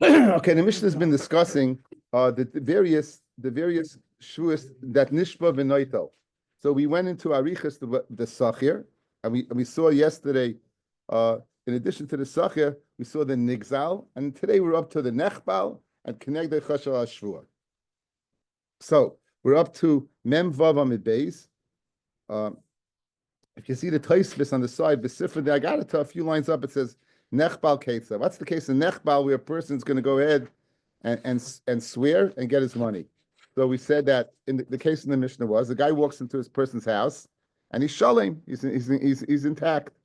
Okay, the Mishnah has been discussing the various Shevuous that Nishba v'Noitel. So we went into Arichas the Sachir, and we saw yesterday. In addition to the Sachir, we saw the Nigzal, and today we're up to the Nechbal and Kenegdei Chashal HaShvua. So we're up to Mem Vav Amid Beis. If you see the Tosfos on the side, the Sifra, I got it to a few lines up. It says Nechbal Keitza. What's the case in Nechbal where a person's going to go ahead and swear and get his money? So we said that in the case in the Mishnah was the guy walks into his person's house and he's shalom, he's intact,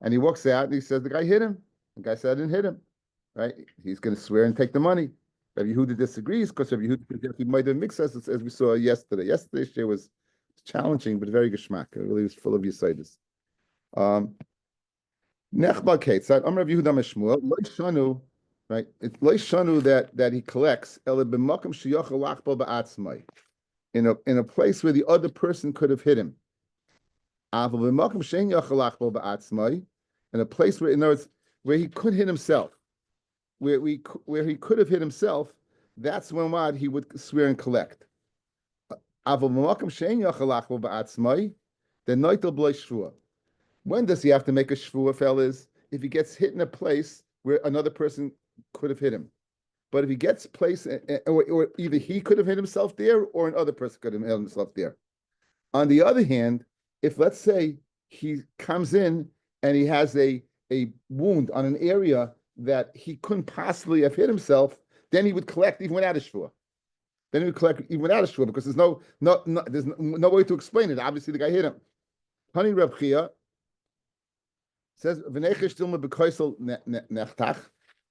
and he walks out and he says the guy hit him. The guy said I didn't hit him, right? He's going to swear and take the money. Rabbi Yehuda disagrees because Rabbi Yehuda might have mixed us as we saw yesterday. Yesterday's share was challenging but very geschmack. It really was full of yisaidus. Nechba Ketzad, Amar Rabbi Yehuda Meshmuel, Lo Shanu, right? It's Lo Shanu that he collects Ele b'makom sheyachal lachbal ba'atzmai, in a place where the other person could have hit him. Aval b'makom shein yachal lachbal ba'atzmai, in a place where, in other words, where he could hit himself, where he could have hit himself. That's when what he would swear and collect. Aval b'makom shein yachal lachbal ba'atzmai, then noitel b'lo shvua. When does he have to make a shvua, fellas? If he gets hit in a place where another person could have hit him. But if he gets placed, or either he could have hit himself there, or another person could have hit himself there. On the other hand, if let's say he comes in and he has a wound on an area that he couldn't possibly have hit himself, then he would collect even without a shvua. Then he would collect even without a shvua because there's no way to explain it. Obviously, the guy hit him. Hani Reb Chia says,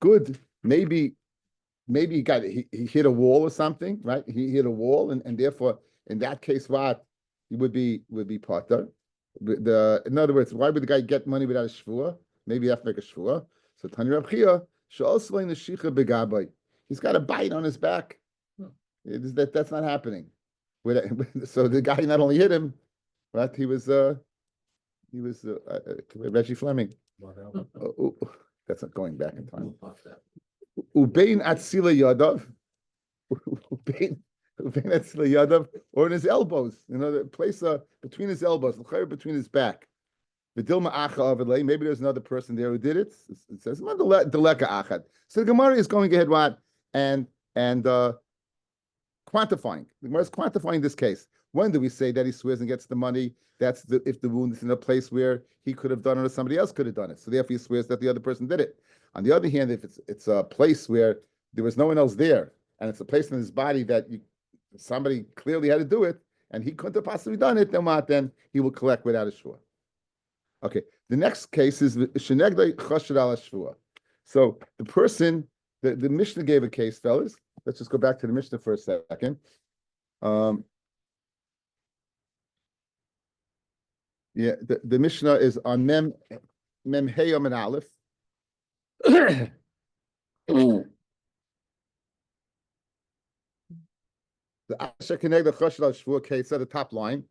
good. Maybe he hit a wall or something, right? He hit a wall, and therefore, in that case, what he would be potter. In other words, why would the guy get money without a shvua? Maybe he has to make a shvua. So Tani Reb Chia, he's got a bite on his back. That's not happening. So the guy not only hit him, but he was Reggie Fleming. That's not going back in time. Ubein atzila yadav, ubein atzila yadav, or in his elbows. The place between his elbows, between his back. Maybe there's another person there who did it. It says deleka achad. So the Gemara is going ahead and quantifying. The Gemara is quantifying this case. When do we say that he swears and gets the money? That's if the wound is in a place where he could have done it or somebody else could have done it. So therefore he swears that the other person did it. On the other hand, if it's a place where there was no one else there, and it's a place in his body that somebody clearly had to do it, and he couldn't have possibly done it, then he will collect without a shvua. Okay, the next case is shenegdei chashad al shvua. So the person, the Mishnah gave a case, fellas. Let's just go back to the Mishnah for a second. Yeah, the Mishnah is on Mem Heyam and Aleph. The Asher Keneg the Chashal Shvua case at the top line.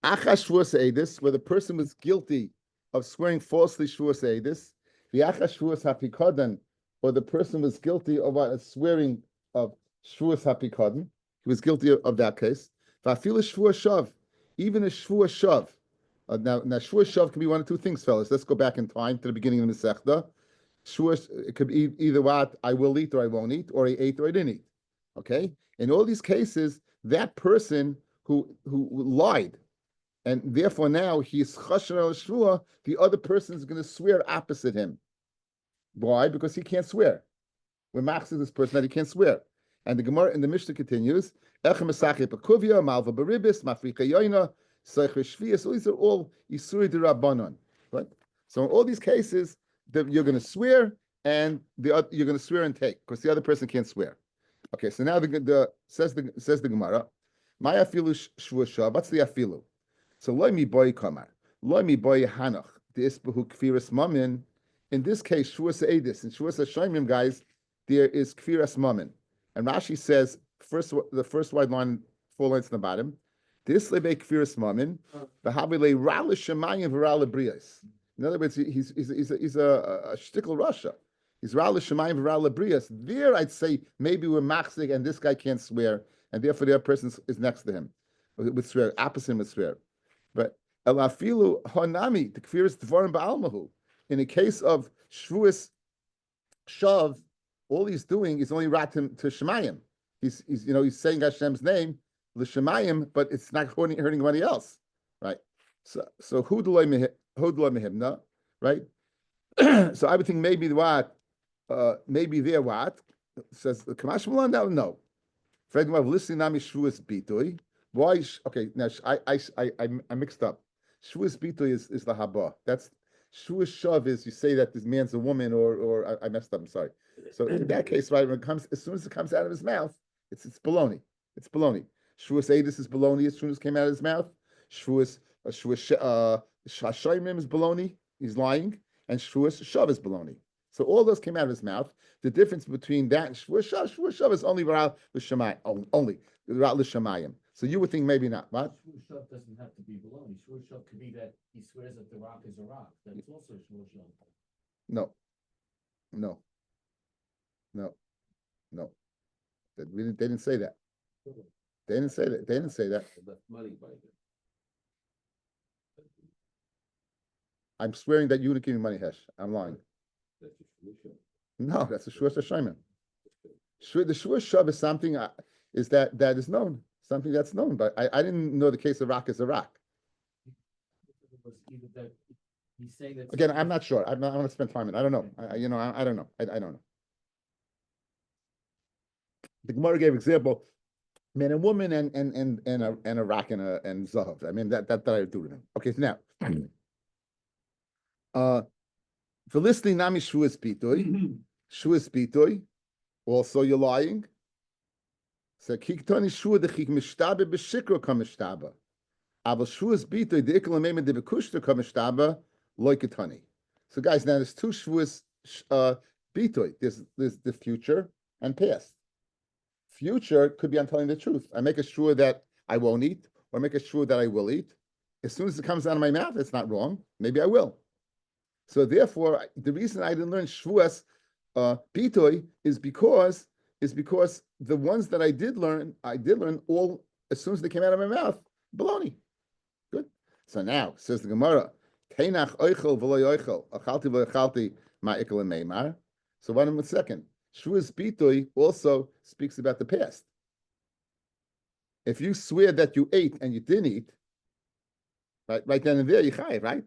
Achash Shvua Seidis, where the person was guilty of swearing falsely Shvua Seidis. The Achash Shvua Hapikodan, or the person was guilty of swearing of Shvua Hapikodan. He was guilty of that case. Vafila Shvua Shav. Even a shvua shav. Now shvua shav can be one of two things, fellas. Let's go back in time to the beginning of the Masechta. Shvua, it could be either what I will eat or I won't eat, or I ate or I didn't eat. Okay. In all these cases, that person who lied, and therefore now he's chasher al shvua, the other person is going to swear opposite him. Why? Because he can't swear. We're maxing this person that he can't swear. And the Gemara in the Mishnah continues. So these are all Isuri de Rabbanon, right? So in all these cases, you're going to swear and you're going to swear and take because the other person can't swear. Okay, so now says the Gemara, my afilu shvua. What's the afilu? So loy mi boy kamar, loy mi boy hanach the isbahu kfiras mamin. In this case, shvua seidis and shvua shayimim, guys, there is kfiras mamin. And Rashi says, the first wide line, 4 lines in the bottom, this lebe kfiras mamin, v'habile rala shemayim v'rala brias. In other words, he's a shtickle Russia. He's Rala Shemayim Rala Brias. There, I'd say maybe we're machzik and this guy can't swear, and therefore the other person is next to him with swear, opposite him with swear. But elafilu honami the kfiris dvarim ba'almahu. In a case of Shevuous shav, all he's doing is only ratim to Shemayim. He's saying Hashem's name l'Shemayim, but it's not hurting anybody else, right? So who do I mehimna, right? So I would think maybe what, maybe there what says the Kamash Malan. No. Fred, listening nami Shevuous bitui. Why? Okay, now I mixed up. Shevuous bitui is the haba. That's Shevuous shav is you say that this man's a woman or I messed up. I'm sorry. So in that case, right, when it comes as soon as it comes out of his mouth, it's baloney. It's baloney. Shevuous edus is baloney as soon as it came out of his mouth. Shevuous Shashayimim is baloney. He's lying, and Shevuous shav is baloney. So all those came out of his mouth. The difference between that and Shevuous shav is only Ral l'Shamayim, only Ral l'Shamayim. So you would think maybe not. What? Shevuous shav doesn't have to be baloney. Shevuous shav could be that he swears that the rock is a rock. That's also Shevuous shav. No. They didn't say that. They didn't say that. They didn't say that. I'm swearing that you didn't give me money, Hesh. I'm lying. No, that's a Shevuous Hashayim. The Shevuous shav is something that is known, something that's known. But I didn't know the case of rock is a rock. He's saying that again. I'm not sure. I'm not going to spend time on it. I don't know. I don't know. I don't know. The Gemara gave example, man and woman and a rock and zahav. I mean that I do remember. Okay, so now, for listening nami Shevuous bitui, also you're lying. So kiktani shua de chik mishtabe b'shikro kamishtabe. Aval Shevuous bitui de ikla meimed de bekushter kamishtabe loiketani. So guys, now there's two Shevuous bitui. There's the future and past. Future could be I'm telling the truth. I make a sure that I won't eat, or make a sure that I will eat. As soon as it comes out of my mouth, it's not wrong. Maybe I will. So therefore, the reason I didn't learn Shevuous bitui is because the ones that I did learn all as soon as they came out of my mouth. Baloney. Good. So now says the Gemara, Teinach oichel v'lo oichel, achalti v'achalti ma'ikol meimar. So one second. Shevuous bitui also speaks about the past. If you swear that you ate and you didn't eat, right then and there you chayev, right?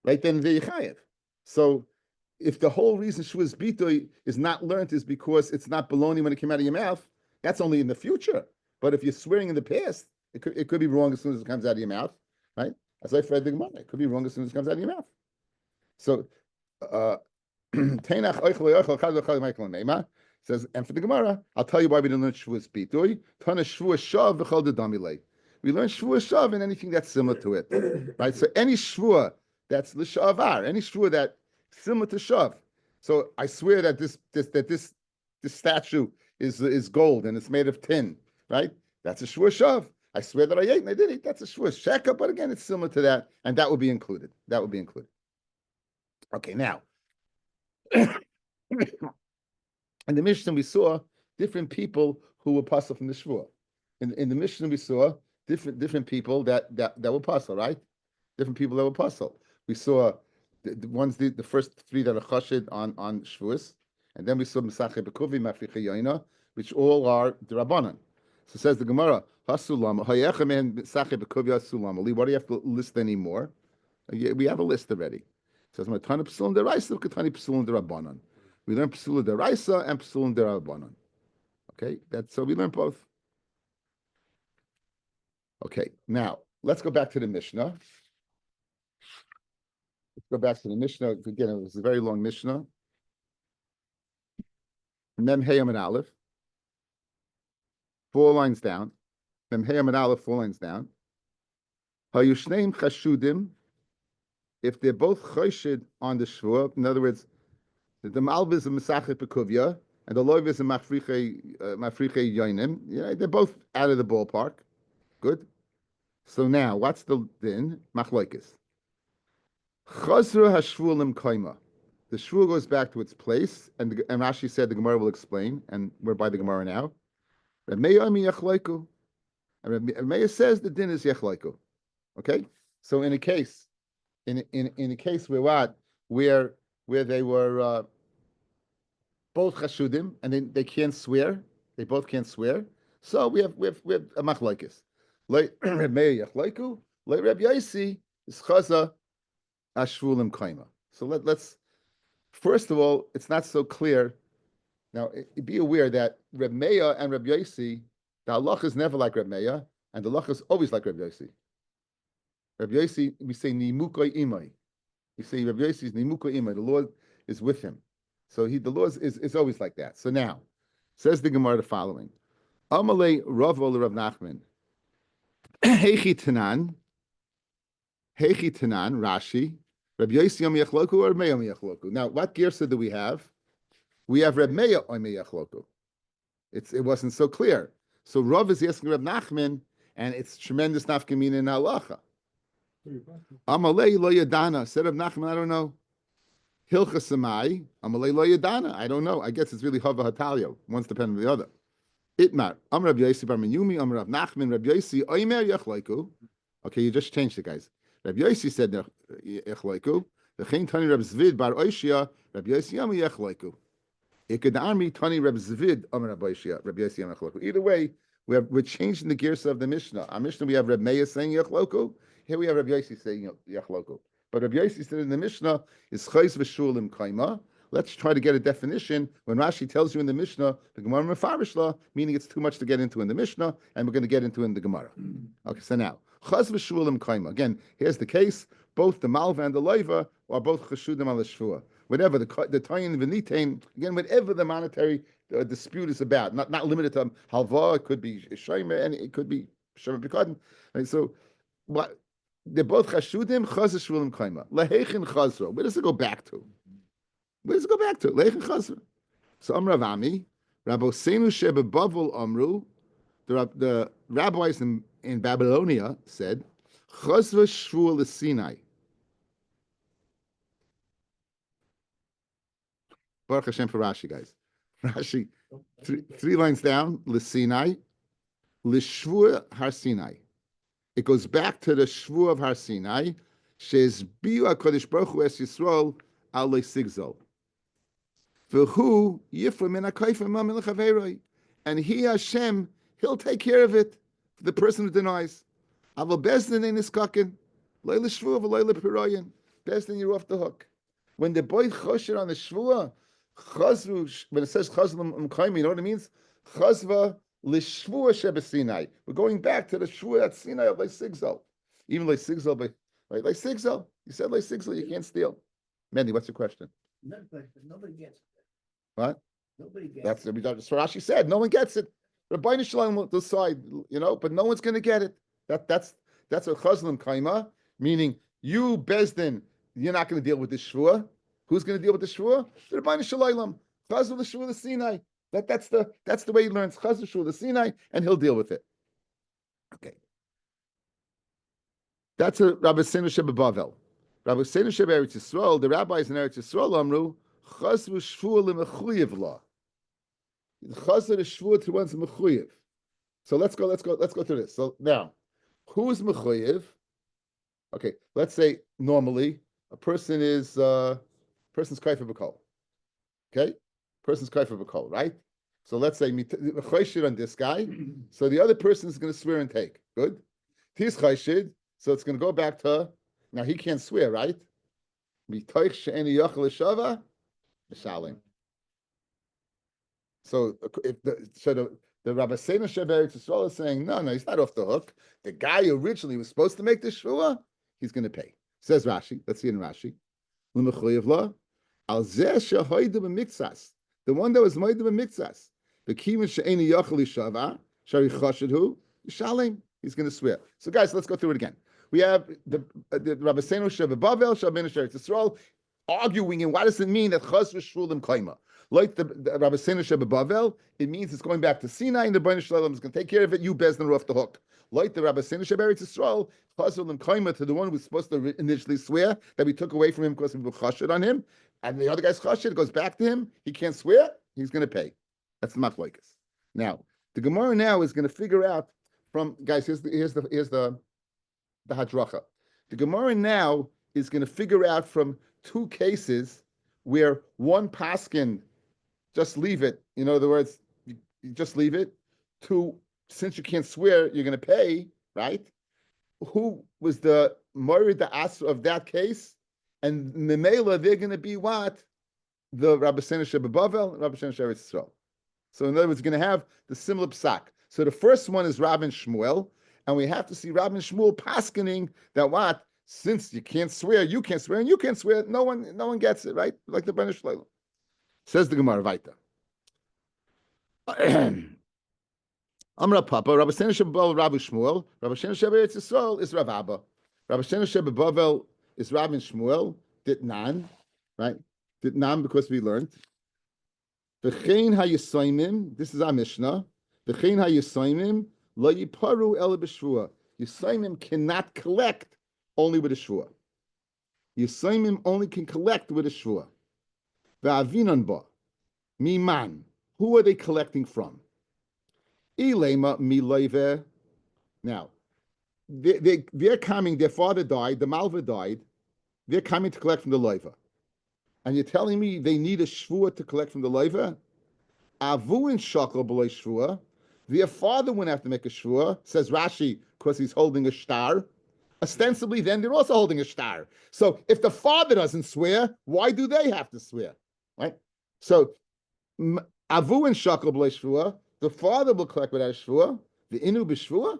Right then and there you chayev. So if the whole reason Shevuous bitui is not learned is because it's not baloney when it came out of your mouth, that's only in the future. But if you're swearing in the past, it could be wrong as soon as it comes out of your mouth, right? As I read the Gemara, it could be wrong as soon as it comes out of your mouth. So says, and for the Gemara, I'll tell you why we didn't learn Shevuous bitui. Tana Shevuous shav v'chol dedamilei. We learn Shevuous shav in anything that's similar to it, right? So any shvua that's l'shavar, any shvua that similar to shav. So I swear that this statue is gold and it's made of tin, right? That's a Shevuous shav. I swear that I ate and I did eat. That's a Shevuous sheka, but again, it's similar to that, and that would be included. Okay, now. In the Mishnah, we saw different people who were passed from the Shvuah. In the Mishnah, we saw different people that were passed, right? Different people that were passed. We saw the first three that are chashid on Shevuos, and then we saw Mesacheh Bekuvi, Mafriche Yoina, which all are the Rabbanan. So says the Gemara, Hasulam, Hayechem Mesacheh Bekuvi Hasulam. What do you have to list anymore? We have a list already. It says Matana Psulim Deraisa, Katani Psulim Derabanan. We learn Psulim Deraisa and Psulim Derabanan. Okay, so we learn both. Okay, now let's go back to the Mishnah. Let's go back to the Mishnah again. It was a very long Mishnah. Mem Hayam and Aleph, 4 lines down. Mem Hayam and Aleph, 4 lines down. Hayushneim Chashudim. If they're both choshed on the Shvuah, in other words, the Malv is a Mesachet Pekuvya, and the Loiv is a Mafriche Yoinim. Yeah, they're both out of the ballpark. Good. So now, what's the din? Machlokes. Chazra hashvulim kaima. The shvul goes back to its place, and Rashi said the Gemara will explain, and we're by the Gemara now. Reb Meir mi yachlaiku. And Reb Meir says the din is yachlaiku. Okay, so in a case, in a case where what, where they were both chashudim and they can't swear, they both can't swear. So we have a machlokes. Like Reb Meir yachlaiku, like Reb Yaisi is chaza ashvulim kaima. So let's first of all, it's not so clear. Now, be aware that Reb Meir and Reb Yaisi, the halacha is never like Reb Meir, and the halacha is always like Reb Yaisi. Reb Yaisi, we say nimukoi imai. We say Reb Yaisi is nimukoi imai. The Lord is with him. So the Lord is always like that. So now, says the Gemara the following. Amalei Rav Ola Rav Nachman. Heichi Tanan, Rashi, Reb Yaisi Yom Yachloku or Meir Yom Yachloku. Now, what girsa do we have? We have Reb Meir Yom Yachloku. It wasn't so clear. So Rav is asking Reb Nachman, and it's tremendous nafkamina in halacha. Amalei lo yadana. Said Reb Nachman, I don't know. Hilcha Samai. Amalei lo yadana. I don't know. I guess it's really Hava Hatalio. One's dependent on the other. Itmar. Am Reb Yaisi bar Menyumi. Am Reb Nachman. Reb Yaisi Oimer Yachlaiku. Okay, you just changed it, guys. Reb Yaisi said Yachlaiku. V'chein Tani Reb Zvid bar Oishia. Reb Yaisi Yam Yachlaiku. Ikadami Tani Reb Zvid Am Reb Oishia. Reb Yaisi Yam Yachlaiku. Either way, we're changing the gears of the Mishnah. Our Mishnah, we have Reb Meir saying Yachlaiku. Here we have Reb Yaisi saying Yachlaiku. But Reb Yaisi said in the Mishnah is Chayz v'shulim kaima. Let's try to get a definition. When Rashi tells you in the Mishnah, the Gemara Mefarish law, meaning it's too much to get into in the Mishnah, and we're going to get into in the Gemara. Okay, so now, Chaz v'shulim kaima. Again, here's the case. Both the Malva and the Leiva are both Chashudim al Shvua. Whatever the Tayin v'nitain, again, whatever the monetary dispute is about, not limited to halva, it could be shaymer, and it could be shaymer b'kadin. Right, so, what? They're both chashudim, chaz shvulim kaima. Lehechin chazra. Where does it go back to? Where does it go back to? Lehechin chazra. So Amr Avami, Rabbi Seinu Sheba Bavel Amru, the rabbis in Babylonia said, chazva shvul Sinai. Baruch Hashem for Rashi, guys. Rashi, three lines down, L'Sinai, L'Shvua Har Sinai. It goes back to the Shvu of Har Sinai. She's biu HaKadosh Baruch Hu es Yisrael al sigzol. V'hu yifra min ha'kayfa ma min l'chaveiroi. And he, Hashem, he'll take care of it for the person who denies. Aval bezdin ein niskakin. Loi l'shvu v'loi l'piroyin. Bezdin, you're off the hook. When the boy chosher on the Shvua, chazvu, when it says chazvu m'kayim, you know what it means? Chazva L'shvua shebesinai. We're going back to the shvua at Sinai of Sigzal. Even Sigzal, but right, Sigzal. You said Sigzal, you can't steal. Mandy, what's your question? Another question. Nobody gets it. What? Nobody gets That's it. what Rashi said. No one gets it. Rabbi Shalom will decide, but no one's going to get it. That's a chazlim kaima, meaning you Bezdin, you're not going to deal with this shvua. Who's going to deal with the shvua? The Rabbi Shalom. Chazl the shvua the Sinai. That's the way he learns Chazal Shul the Sinai, and he'll deal with it. Okay. That's a Rabbi Seinu Sheba Bavel. Rabbi Seinu Sheba Eretz Yisrael, the rabbis in Eretz Yisrael Amru, Chazal Shvua lemechuyev law. Chazal Shvua to one's mechuyev. So let's go through this. So now, who's mechuyev? Okay, let's say normally a person is person's kaifa b'kol. Okay. Person's kaifa b'kol, right? So let's say chayshid on this guy. So the other person is going to swear and take. Good. He's chayshid, so it's going to go back to now. He can't swear, right? Mitoich she'eni yochel shava mishalim. So the Rabbi Seinu Sheba Eretz Yisrael is saying no, he's not off the hook. The guy who originally was supposed to make the shvua, he's going to pay. Says Rashi. Let's see in Rashi. L'mechuyev la al zeh shehoyde b'miktsas. The one that was moed b'miktsas. The kivin she'eni yochel shava shari chashidhu mishalim. He's going to swear. So guys, let's go through it again. We have the Rabbi Seinu Sheba Bavel Shabbeinu Eretz Yisrael arguing, and what does it mean that chaz v'shvulim kaima? Like the Rabbi Senisha Bavel, it means it's going back to Sinai, and the Rebbeinu Shalom is going to take care of it. You Bezdin are off the hook. Like the Rabbi Senisha Eretz Yisrael, Chazal and Kaima to the one who was supposed to initially swear that we took away from him because we were chashid on him, and the other guy's chashid goes back to him. He can't swear. He's going to pay. That's the machlokes. Now the Gemara now is going to figure out from guys. Here's the hadracha. The Gemara now is going to figure out from two cases where one paskin just leave it. In other words, you just leave it. To since you can't swear, you're going to pay, right? Who was the morid the asr of that case? And memela, they're going to be what? The Rabbi Senisha Bavel, Rabbi Senisha Eretz Yisrael. So in other words, you're going to have the similar psak. So the first one is Rabbi and Shmuel, and we have to see Rabbi and Shmuel paskening that what? Since you can't swear, you can't swear, and you can't swear, no one gets it, right? Like the Benish Leila. Says the Gemara, Vaita. Amra Papa, Rabbi Senisha Bavel, Rabbi Shmuel, Rabbi Senisha Eretz Yisrael is Rav Abba. Rabbi Senisha Bavel is Rabbi and Shmuel, Ditnan, right? Ditnan because we learned. V'chein haYisoimim, this is our Mishnah. V'chein haYisoimim, lo yiparu el b'shvua. Yisoimim cannot collect only with a shvua. Yisoimim only can collect with a shvua. V'avinon ba, miman. Who are they collecting from? Ilema miloive. Now, they're coming, their father died, the Malva died, they're coming to collect from the loiva. And you're telling me they need a shvua to collect from the loiva? Avu in shakal below shvua. Their father wouldn't have to make a shvua, says Rashi, because he's holding a shtar. Ostensibly, then they're also holding a shtar. So if the father doesn't swear, why do they have to swear? Right? So avu in shakal below shvua. The father will collect without a shvua. The inu b'shvua.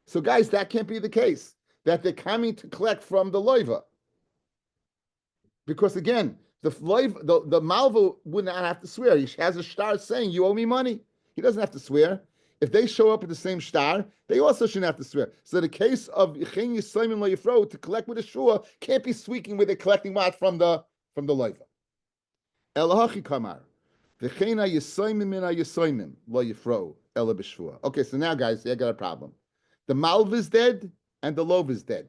So guys, that can't be the case. That they're coming to collect from the loiva. Because again, the malva would not have to swear. He has a shtar saying, you owe me money. He doesn't have to swear. If they show up at the same shtar, they also shouldn't have to swear. So the case of Chen Yisayim Lo Yifro to collect with a shua can't be speaking where they're collecting what from the loiva. Elahachi kamar. V'chein haYisoimim min haYisoimim Lo Yifro ela b'shvua. Okay, so now guys, I got a problem. The malva is dead and the lova is dead.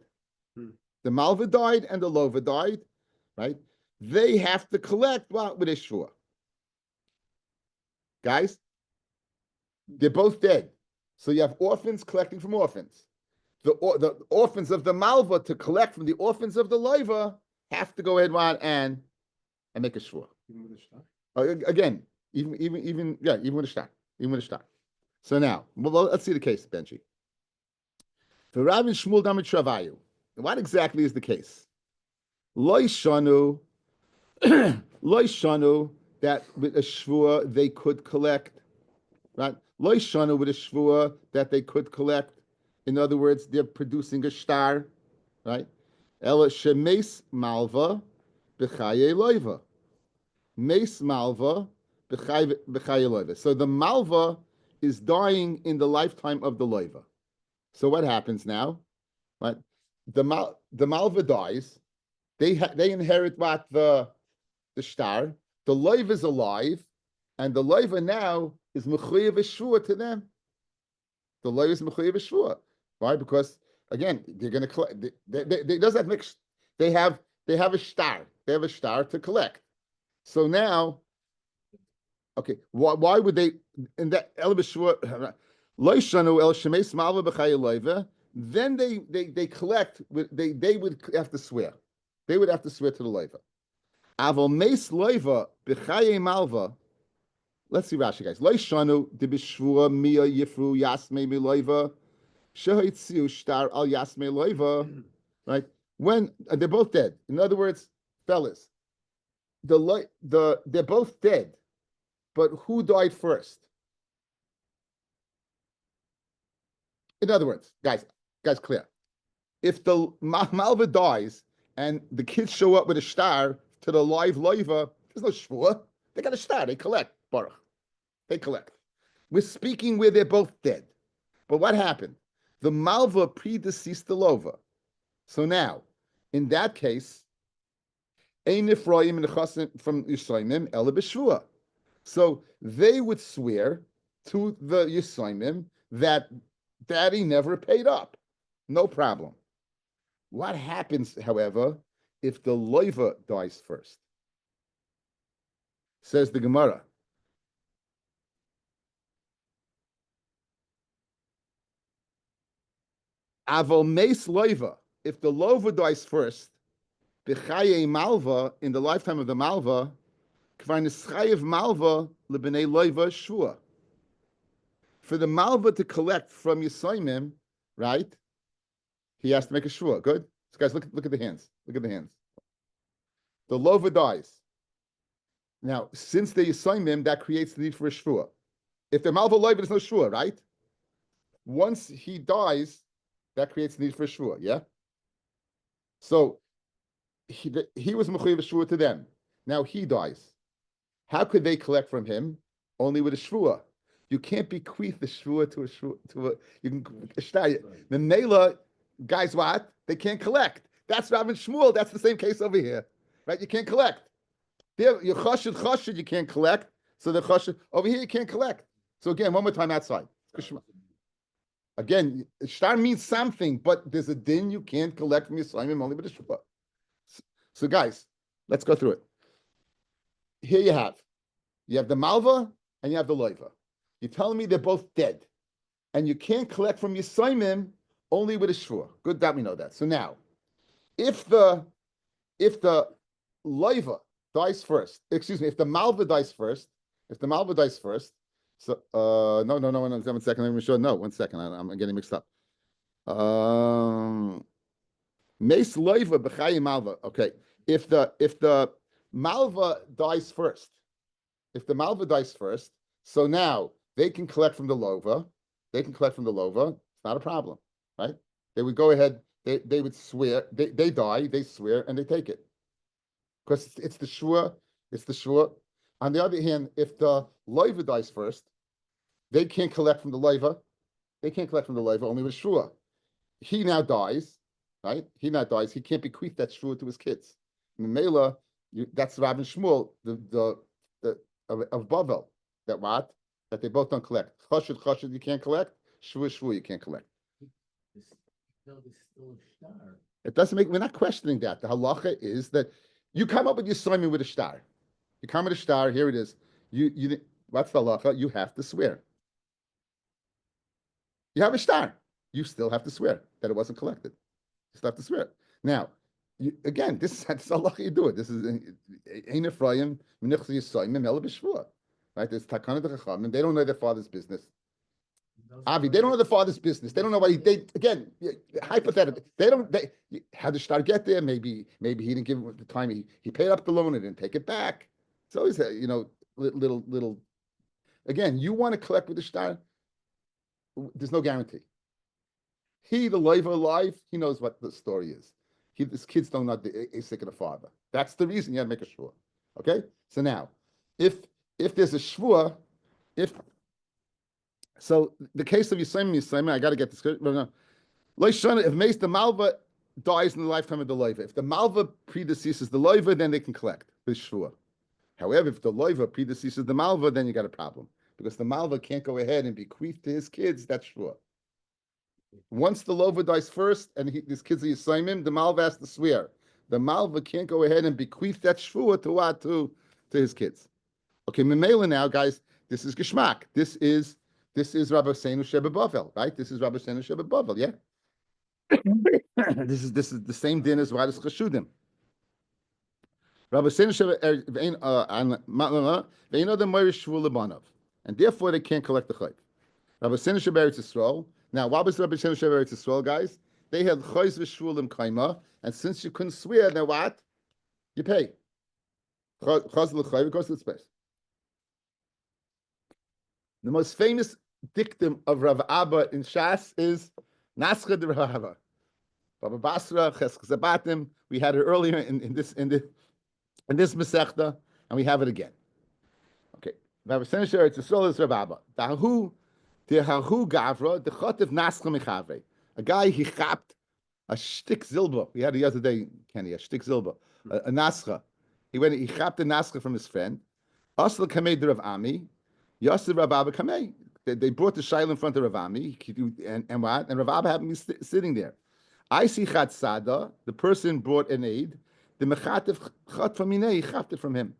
The malva died and the lova died, right? They have to collect what with a shvua. Guys, they're both dead. So you have orphans collecting from orphans. The orphans of the malva to collect from the orphans of the loiva have to go ahead and make a shvua. Even with a shtar? Again, even with a shtar. Even with a shtar. So now, well, let's see the case, Benji. For Rabbi Shmuel Damit Travayu, what exactly is the case? Loi shanu that with a shvua they could collect, right? Loi shanu with a shvua that they could collect. In other words, they're producing a shtar, right? Ela shemes malva b'chaye loiva. Mes malva b'chaye loiva. So the malva is dying in the lifetime of the loiva. So what happens now? Right? The malva dies. They inherit what the shtar. The loiva is alive, and the loiva now is mechuyev shvua to them. The loiva is mechuyev shvua. Why? Because again, they're going to collect. They doesn't have mixed. They have a shtar. They have a shtar to collect. So now, okay, why would they in that el b'shvua? Then they collect. They would have to swear. They would have to swear to the loiva. Aval meis loiva b'chaye malva. Let's see Rashi, guys. Loishanu de b'shvua mia yifru yasme miloiva shehoitziu shtar al yasme loiva. Right when they're both dead. In other words, fellas, they're both dead, but who died first? In other words, guys, clear. If the malva dies and the kids show up with a shtar to the live loiva, there's no shvua. They got a shtar. They collect, Baruch. They collect. We're speaking where they're both dead. But what happened? The malva predeceased the lova. So now, in that case, ein nifroyim nechasim from Yisraelim ela b'shvua. So they would swear to the Yisraelim that daddy never paid up. No problem. What happens, however, if the loiva dies first? Says the Gemara. Aval meis loiva. If the loiva dies first, b'chaye malva, in the lifetime of the malva, kvar nischayev malva lebnei loiva shvua. For the malva to collect from Yisraelim, right? He has to make a shvua. Good. So guys, look at the hands. Look at the hands. The loiva dies. Now, since the Yisraelim, that creates the need for a shvua. If the malva loiva, there's no shvua, right? Once he dies, that creates the need for a shvua. Yeah. So he was mechuyev shvua to them. Now he dies. How could they collect from him? Only with a shvua. You can't bequeath the shvua to a shvua. You can the Mela guys. What they can't collect. That's Rav and Shmuel. That's the same case over here, right? You can't collect. There, you chashid, you can't collect. So the chashid over here you can't collect. So again, one more time outside. Again, shtar means something, but there's a din you can't collect from Yisraelim only with a shvua. So guys, let's go through it. Here you have the malva and you have the loiva. You're telling me they're both dead, and you can't collect from Yisraelim only with a shvua. Good that we know that. So now, if the loiva dies first, if the malva dies first, so no, 1 second. Let me show. No, 1 second. I'm getting mixed up. Meis loiva b'chayi malva. Okay, if the malva dies first, so now they can collect from the loiva. It's not a problem, right? They would go ahead. They would swear. They die. They swear and they take it because it's the shua. It's the shua. On the other hand, if the loiva dies first, they can't collect from the loiva. Only with shua. He now dies, right? He can't bequeath that shua to his kids. Mela, that's Rav and Shmuel, the of Bavel. That they both don't collect. Chashid you can't collect. Shvu you can't collect. It doesn't make. We're not questioning that. The halacha is that you come up with your simon with a star. You come with a star. Here it is. You. What's the halacha? You have to swear. You have a star. You still have to swear that it wasn't collected. You still have to swear. Now, again, this is halacha. You do it. This is ein Ephraim minich yisoyim el b'shvua. Right? There's takana de chachamim. They don't know their father's business. Avi, they don't know the father's business. They don't know what again, hypothetically, how did Shtar get there? Maybe he didn't give him the time. He paid up the loan and didn't take it back. It's always little. Again, you want to collect with the Shtar. There's no guarantee. The loiva alive, he knows what the story is. His kids don't know the sick of the father. That's the reason you have to make a shvua. Okay? So now, if there's a shvua, so the case of Yisraelim, I got to get this. If the malva dies in the lifetime of the loiva, if the malva predeceases the loiva, then they can collect with shvua. However, if the loiva predeceases the malva, then you got a problem because the malva can't go ahead and bequeath to his kids. That's shvua. Once the loiva dies first, and his kids are Yisraelim, the malva has to swear. The malva can't go ahead and bequeath that shvua to what to his kids. Okay, memela now, guys. This is geschmack. This is Rabbi Seinu Sheba Bavel, right? This is Rabbi Seinu Sheba Bavel, yeah. This is the same din as Vadas Chashudim. Rabbi Seinu Sheba and therefore they can't collect the chayv. Rabbi Seinu Sheba Eretz Yisrael. Now, what was Rabbi Seinu Sheba Eretz Yisrael, guys? They had chayz v'shvulim kaima, and since you couldn't swear, then what? You pay. Chaz l'chayv goes to the space. The most famous dictum of Rav Abba in Shas is Nascha de Rav Abba. Baba Basra, Cheskes Abatim. We had it earlier in this Masechta, and we have it again. Okay, Rabbi Seinu Sheba Eretz Yisrael is Rav Abba. Dahu gavra the chotev Nascha mechavei. A guy he chapped a shtik zilba. We had it the other day, Kenny, a shtik zilba, a nascha. He chapped a nascha from his friend. Asla kamei de Rav Ami, Yasser Rav Abba kamei. They brought the shaila in front of Rav Ami, and what? And Rav Abba happened to be sitting there. I see Chat Sada, the person brought an aid, the Mechatev Chat from Minei, he chapped it from him.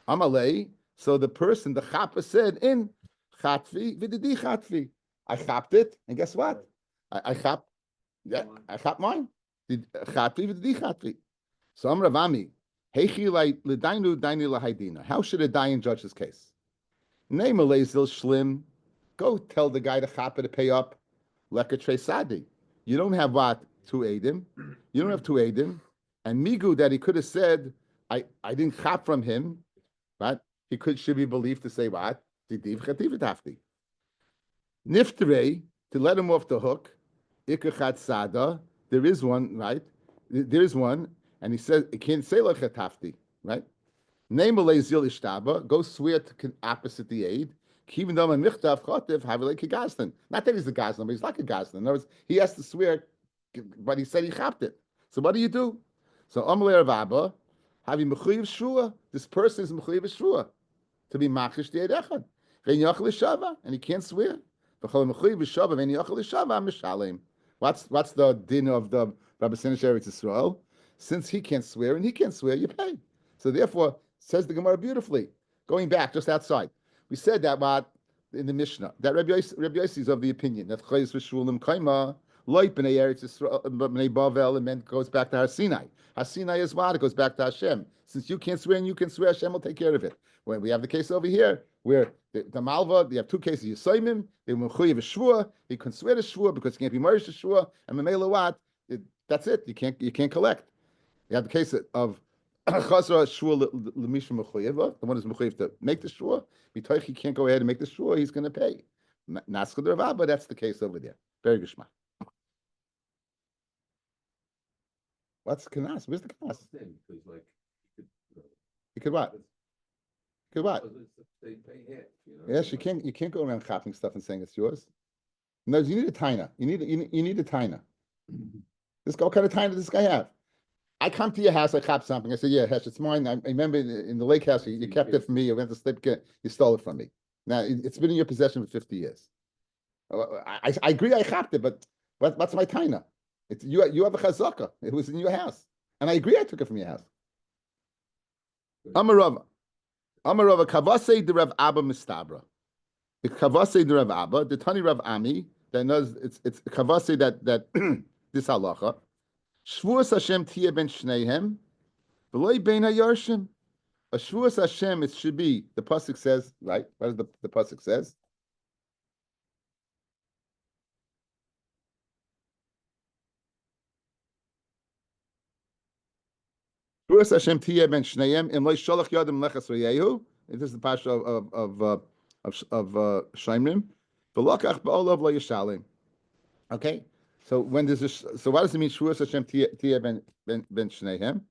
Amalei, so the person, the Chappa said, in Chatvi, Vididi Chatvi. I chapped it, and guess what? I chapped, yeah, I chapped mine. Chatvi, Vididi Chatvi. So I'm Rav Ami. How should a dying judge this case? Name a Zil Shlim. Go tell the guy to chapa to pay up. Lekatre Sadi. You don't have what? Two Adim. You don't have two Adim. And Migu that he could have said, I didn't chap from him, but he should be believed to say what? Niftere, to let him off the hook. Ikachat Sada. There is one, right? There is one. And he says, it can't say Lechatafti, right? Name a Zil Ishtaba. Go swear to opposite the aid. Even though Michtav Chotev have like a Gazlan. Not that he's a Gazlan, but he's like a Gazlan. In other words, he has to swear, but he said he chapped it. So what do? So Amalei Rav Abba, having Mechuyev Shua. This person is Mechuyev Shua to be Machish the Echad. Vein Yachal Shava, and he can't swear. V'chol Mechuyev Shava, Vein Yachal Shava, Mishalem. What's the din of the Rabbi Sinish Eretz Yisrael? Since he can't swear and he can't swear, you pay. So therefore, says the Gemara beautifully. Going back just outside. We said that in the Mishnah that Rabbi Yossi is of the opinion that Chayis v'Shulim Kaima Loip b'nei Eretz Yisrael b'nei Bavel and then goes back to Har Sinai. Har Sinai is what? It goes back to Hashem. Since you can't swear and you can swear, Hashem will take care of it. When we have the case over here where the Malva, you have two cases. Yisoimim, they mechuyev v'shvua. He can swear to shvua because he can't be marish to shvua. And memela what? That's it. You can't collect. You have the case of Chazra shvua l'misha mechuyev. The one who's mechuyev to make the shvua. Mitoich he can't go ahead and make the shvua. He's going to pay. Naskal Rav, but that's the case over there. Very gishma. What's kanas? Where's the kanas? Because like You could what? Could what? they pay half, Yes, you can't go around copying stuff and saying it's yours. No, you need a taina. You need a taina. This guy, what kind of taina does this guy have? I come to your house, I cop something. I say, yeah, Hesh, it's mine. I remember in the lake house, you kept it from me. You went to sleep, you stole it from me. Now it's been in your possession for 50 years. I agree, I chopped it, but what's my taina? It's you have a chazaka. It was in your house, and I agree, I took it from your house. Amarava kavase de Rav Abba mistabra. The kavase de Rav Abba, the Tani Rav Ami that knows it's kavase that this halacha. Shevuous Hashem tiye ben shneihem, v'loy ben hayarshim. A Shevuous Hashem, it should be, the pasuk says, right? What does the pasuk says? Shevuous Hashem tiye ben shneihem, im loy sholach yadam lechas reyehu. This is the pasuk of Shaimrim. V'lokach ba'olav lo yishalim. Okay, so when there's this, so what does it mean? Shevuous Hashem tiye ben shneihem.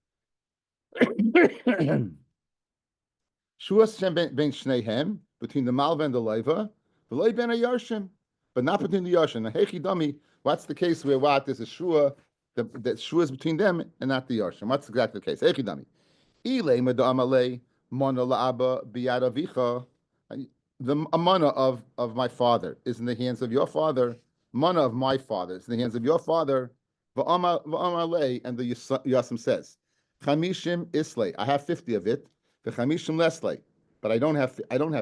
Shevuous Hashem ben shneihem, between the malva and the leiva, v'loy ben hayarshim, but not between the yarshim. Now, hechi dami, what's the case where what there's a shua that shua is between them and not the yarshim? What's exactly the case? Hechi dami, ilay meda amalei mana la'aba biyad avicha. The mana of my father is in the hands of your father. Mana of my father is in the hands of your father. V'amalei, and the Yasam says, Chamishim islay. I have 50 of it. The Chamishim leslay, but I don't have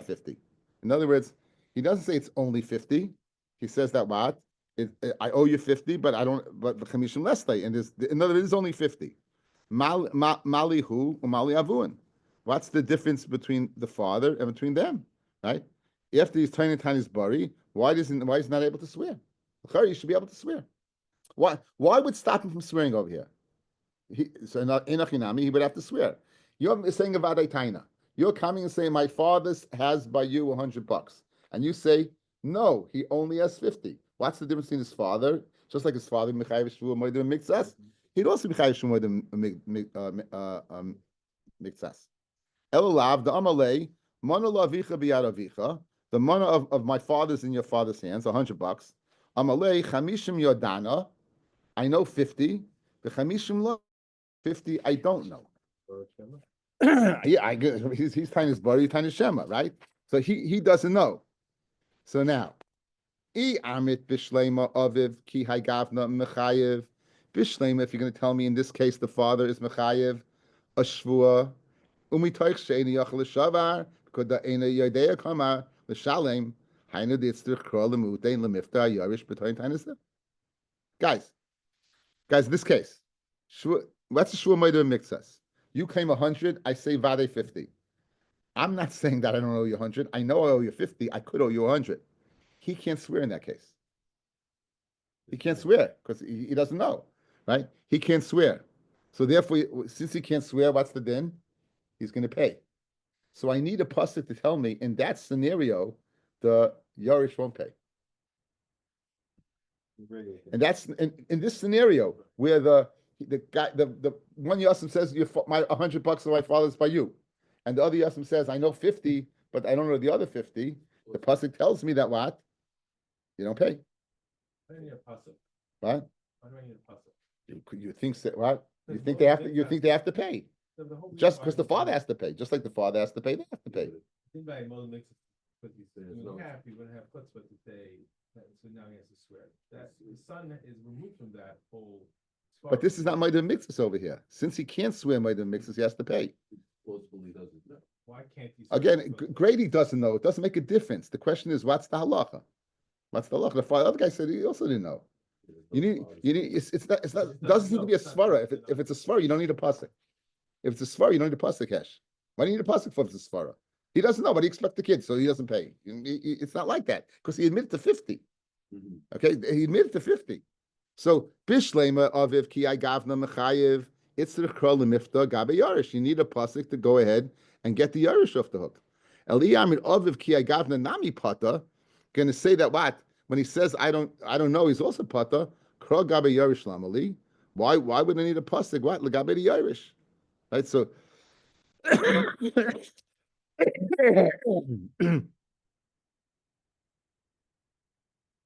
50. In other words, he doesn't say it's only 50. He says that what? I owe you 50, but I don't. But the Chamishim leslay, and in other words, it's only 50. Malihu umali avuin. What's the difference between the father and between them? Right? After he's tiny his bari, why is he not able to swear? You should be able to swear. Why would stop him from swearing over here? So in Achinami, he would have to swear. You're saying about Taina. You're coming and saying, my father has by you $100. And you say, no, he only has 50. What's the difference between his father? Just like his father, Mechayev Shvuah Moedim Mikzas, he'd also be Mechayev Shvuah Moedim Mikzas. Elulav, the Amalei, Mana Lavicha Biyad Avicha, the mana of my father's in your father's hands, $100. Amalei, Chamishim Yodana, I know 50. The Chamishim Lo, 50, I don't know. Yeah, he's tying his body, he's tying his shema, right? So he doesn't know. So now, amit bishlema aviv ki haygavna mechayev bishlema. If you're going to tell me in this case the father is mechayev a shvua umitoich sheini yachal shavar because the ena yodea kama l'shalem hainu ditzrich kro lemutein lemifta yarish b'toin tainisa. Guys, in this case, let's shvua meider mixas. You claim 100, I say vade 50. I'm not saying that I don't owe you 100. I know I owe you 50. I could owe you 100. He can't swear in that case. He can't swear because he doesn't know, right? He can't swear. So therefore, since he can't swear, what's the din? He's going to pay. So I need a pasuk to tell me in that scenario, the Yarish won't pay. And that's in this scenario where the guy, the one Yassim says, my $100 of my father's by you. And the other Yassim says, I know 50, but I don't know the other 50. The pasuk tells me that what? You don't pay. I don't need a pasuk. What? Why do I need a pasuk? You think that what? You think they have to? You think they have to pay? The whole Just reason because why the father has to pay, just like the father has to pay, they have to pay. I think by Moses makes it, what he says, no. you're gonna have chutzpah to say, so now he has to swear. That the son is removed from that whole. But this is not Maidah Mixus over here. Since he can't swear Maidah Mixus, he has to pay. Plausible he doesn't know. Why can't he? Again, Grady doesn't know. It doesn't make a difference. The question is, what's the halacha? What's the halacha? The other guy said he also didn't know. You need. It's not. It doesn't need to be a svara. If it's a svara, you don't need a pasuk. If it's a svara, you don't need a pasuk cash. Why do you need a pasuk for if it's a svara? He doesn't know, but he expects the kid, so he doesn't pay. It's not like that because he admitted to 50. Okay, he admitted to 50. So bishlema aviv ki gavna mechayev itzrich kol lemifta gabe yarish. You need a pasuk to go ahead and get the yarish off the hook. Eliyamid aviv ki gavna nami pata. Going to say that what when he says I don't know, he's also pata kol gabe yarish lamali. Why would I need a pasuk? What legabe the yarish? Right. So.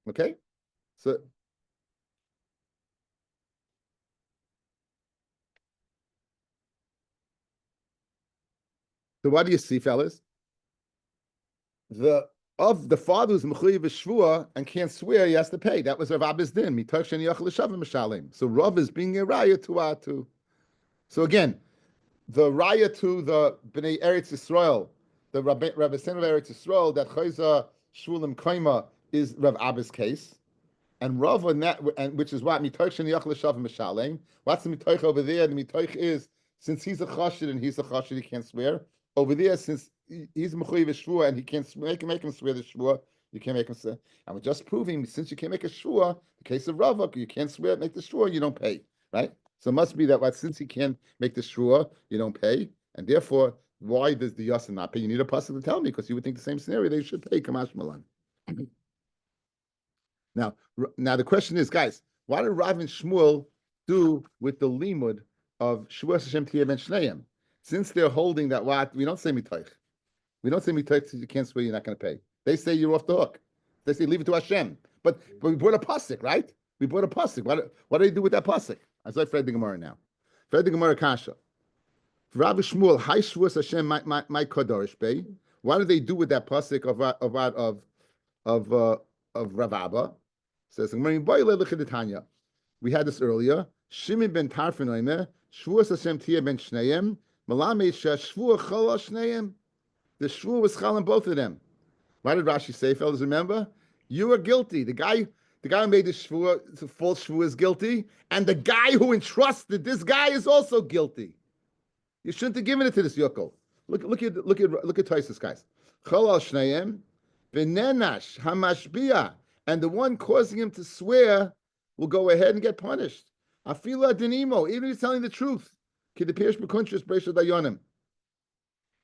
Okay, so what do you see, fellas? The father who's mechuyev shvua and can't swear, he has to pay. That was Rav Abba's din. So Rav is being a raya to. So again, the raya to the Bnei Eretz Yisrael, the Rabbi of Eretz Yisrael, that Chayza Shvulim Kaima is Rav Abba's case. And Rav and which is what mitoich sheniach l'shavim mishalem. What's the mitoich over there? The mitoich is since he's a chashid and he's a chashid, he can't swear. Over there, since he's mechuyev shvua and he can't make him swear the shvua, you can't make him swear. And we're just proving since you can't make a shvua, the case of Rav, you can't swear, make the shvua, you don't pay, right? So it must be that since he can't make the shvua, you don't pay, and therefore, why does the yassin not pay? You need a pasuk to tell me because you would think the same scenario they should pay. Kamash Malan. Now the question is, guys, what did Rav and Shmuel do with the limud of Shevuous Hashem Tiyeh Ben Shneim? Since they're holding that what we don't say mitoich, so you can't swear you're not going to pay. They say you're off the hook. They say leave it to Hashem. But we brought a pasuk, right? We brought a pasuk. What do they do with that pasuk? As I read the Gemara now. Read the Gemara kasha. Rav and Shmuel, Hai Shevuous Hashem my kadarish bay. What do they do with that pasuk of Rav Abba? Says, we had this earlier. Shimon ben Tarfon oimer, Shevuous Hashem Tiyeh ben Shneim, Malamed Sheshvua Chala Shneim. The shvua was chal on both of them. Why did Rashi say, fellas? Remember, you are guilty. The guy who made the shvua, the false shvua, is guilty, and the guy who entrusted this guy is also guilty. You shouldn't have given it to this yokel. Look at Taisus, guys. Chala Shneim, v'nenash hamashbia. And the one causing him to swear will go ahead and get punished. Afila denimo, even if he's telling the truth.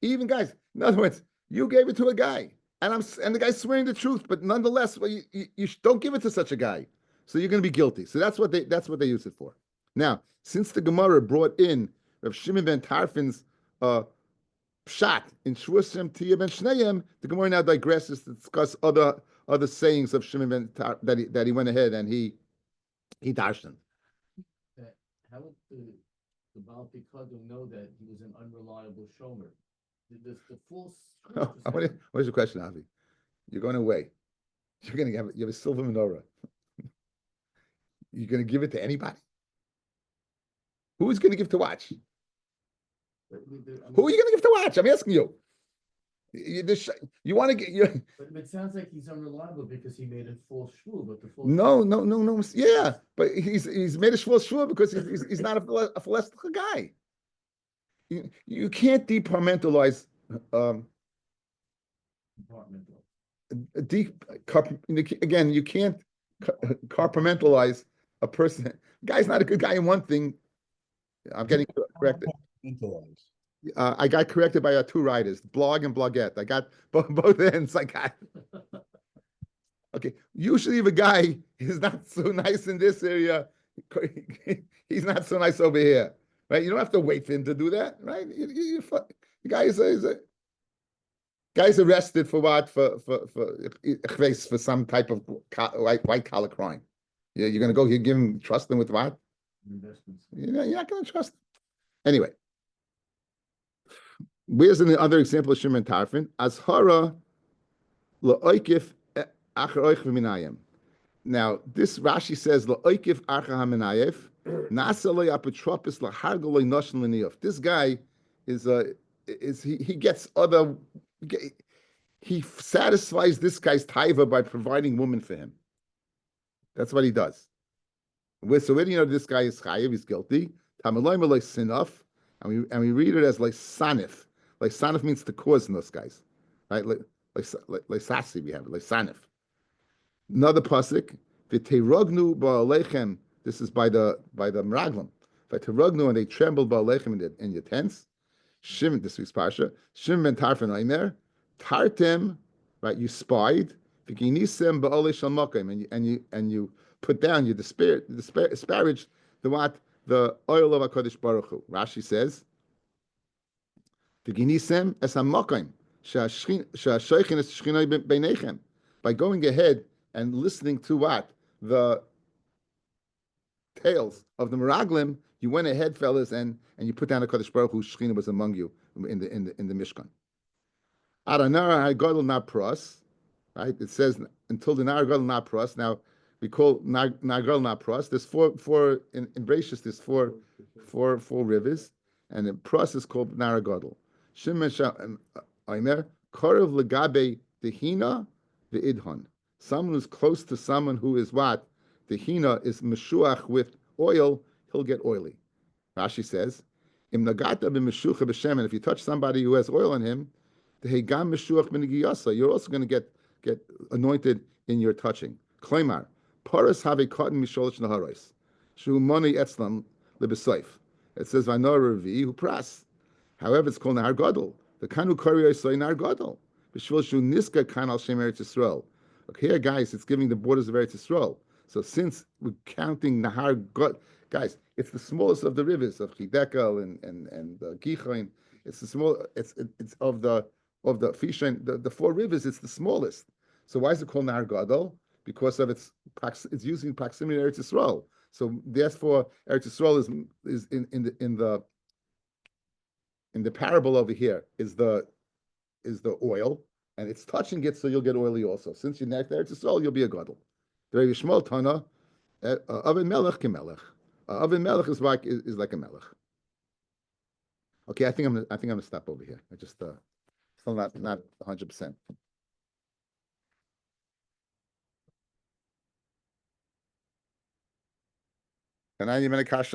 Even guys, in other words, you gave it to a guy, and the guy's swearing the truth, but nonetheless, well, you don't give it to such a guy, so you're going to be guilty. So that's what they use it for. Now, since the Gemara brought in Rav Shimon ben Tarfon's pshat in Shevuous Hashem Tiyeh ben Shneim, the Gemara now digresses to discuss other sayings of Shimon ben Tar that he went ahead and he darshan. How would the the Baal Pikadim know that he was an unreliable shomer. The false. What is your question, Avi? You're going away. You're going to you have a silver menorah. You're going to give it to anybody? Who's going to give to watch? Who are you going to give to watch? I'm asking you. You want to get you? But it sounds like he's unreliable because he made a false shul, but the false. No. Yeah, but he's made a shvul because he's not a philosophical guy. You can't departmentalize. Compartmental. Again, you can't compartmentalize a person. Guy's not a good guy in one thing. I'm getting corrected. I got corrected by two writers, blog and blogette. I got both ends. I got. Okay, usually if a guy is not so nice in this area, he's not so nice over here, right? You don't have to wait for him to do that, right? The guy's arrested for what? For some type of white collar crime. Yeah, you're gonna go here, trust him with what? Investments. You're not gonna trust him. Anyway, where's another example of Shimon Tarfin? Azhara la'oikif achar oich v'minayim. Now, this Rashi says la'oikif achar haminayif nasa lo apotropis lahargo lo noshin l'niyuf. This guy is he gets other. He satisfies this guy's taiva by providing women for him. That's what he does. So where do you know this guy is chayiv? He's guilty. Tamiloim like sinaf, and we read it as like sanif. Like sanif means to cause in those guys, right? Like sasi we have it like sanif. Another pasuk v'teirognu ba'alechem. This is by the meraglim. V'teirognu and they trembled ba'alechem in your tents. Shimon, this week's parsha. Shimon ben Tarfon Omer. Tartem, right? You spied. V'kinisem ba'olei shal makom, and you put down, you disparaged the oil of HaKadosh Baruch Hu. Rashi says, v'kinisem es hamakom she'ashoichin es shchinoi beinechem. By going ahead and listening to what? The tales of the Meraglim, you went ahead, fellas, and you put down HaKadosh Baruch Hu, Shechina was among you in the Mishkan. Aranara HaGadol not pros, right? It says until the Nar HaGadol not pros. Now we call Nar HaGadol not pros. There's four in Bereshis. There's four rivers, and the pros is called Nar HaGadol. Shimon Omer Korav legabe dehina ve'idhon. Someone who's close to someone who is what? Dehina is meshuach with oil. He'll get oily. Rashi says, Im nagata b'meshucha b'shemen. If you touch somebody who has oil on him, you're also going to get anointed in your touching. Klaimar, paras have cotton misholosh naharos. Shu moni etzlam lebesayf. It says vanor revi who pras. However, it's called nahar gadol. The kanu kari say nahar gadol. B'shvil shu niska kan al shem Eretz Yisrael. Okay, here, guys, it's giving the borders of Eretz Yisrael. So since we're counting nahar gadol, guys, it's the smallest of the rivers of Chidekel and Gichon. It's the small. It's of the Fishan, the four rivers, it's the smallest. So why is it called Nahar Gadol? Because of it's using proximity to Eretz Yisrael. So therefore, Eretz Yisrael is in the parable over here is the oil, and it's touching it, so you'll get oily also. Since you're next to Eretz Yisrael, you'll be a Gadol. The Rabbi Shmuel Tana, Avin Melech kemelech. Avin Melech is like a melech. Okay, I think I'm gonna stop over here. I just still not 100%. Can I even a kasha?